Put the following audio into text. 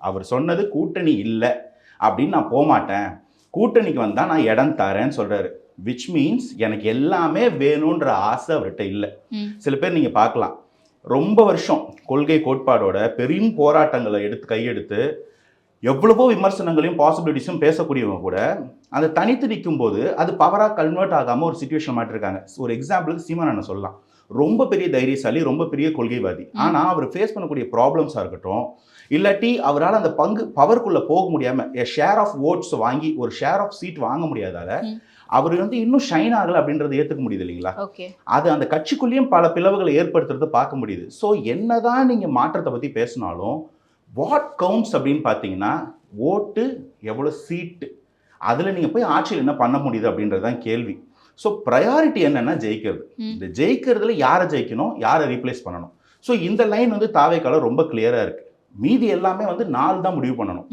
அவர் சொன்னது கூட்டணி இல்லை அப்படின்னு நான் போகமாட்டேன், கூட்டணிக்கு வந்தால் நான் இடம் தரேன்னு சொல்கிறாரு. விச் மீன்ஸ் எனக்கு எல்லாமே வேணுன்ற ஆசை அவர்கிட்ட இல்லை. சில பேர் நீங்கள் பார்க்கலாம், ரொம்ப வருஷம் கொள்கை கோட்பாடோட பெரும் போராட்டங்களை கையெடுத்து எவ்வளவோ விமர்சனங்களையும் பாசிபிலிட்டிஸும் பேசக்கூடியவங்க கூட அந்த தனித்து நிற்கும் போது அது பவராக கன்வெர்ட் ஆகாமல் ஒரு சுச்சுவேஷன் மாட்டிருக்காங்க. ஒரு எக்ஸாம்பிளுக்கு சீமானனை சொல்லலாம். ரொம்ப பெரிய தைரியசாலி, ரொம்ப பெரிய கொள்கைவாதி. ஆனால் அவர் ஃபேஸ் பண்ணக்கூடிய ப்ராப்ளம்ஸாக இருக்கட்டும், இல்லாட்டி அவரால் அந்த பவருக்குள்ளே போக முடியாமல் ஷேர் ஆஃப் ஓட்ஸ் வாங்கி ஒரு ஷேர் ஆஃப் சீட் வாங்க முடியாதால அவர் இன்னும் ஷைன் ஆகலை அப்படின்றத ஏற்றுக்க முடியுது இல்லைங்களா? அது அந்த கட்சிக்குள்ளேயும் பல பிளவுகளை ஏற்படுத்துறதை பார்க்க முடியுது. ஸோ என்னதான் நீங்கள் மாற்றத்தை பற்றி பேசினாலும் வாட் கவுண்ட்ஸ் அப்படின்னு பார்த்தீங்கன்னா ஓட்டு, எவ்வளோ சீட்டு, அதில் நீங்கள் போய் ஆட்சியில் என்ன பண்ண முடியுது அப்படின்றது தான் கேள்வி. ஸோ ப்ரையாரிட்டி என்னென்னா ஜெயிக்கிறது. இந்த ஜெயிக்கிறதுல யாரை ஜெயிக்கணும், யாரை ரீப்ளேஸ் பண்ணணும். ஸோ இந்த லைன் தாவேக்கால ரொம்ப கிளியராக இருக்குது. மீதி எல்லாமே 4 தான் முடிவு பண்ணணும்.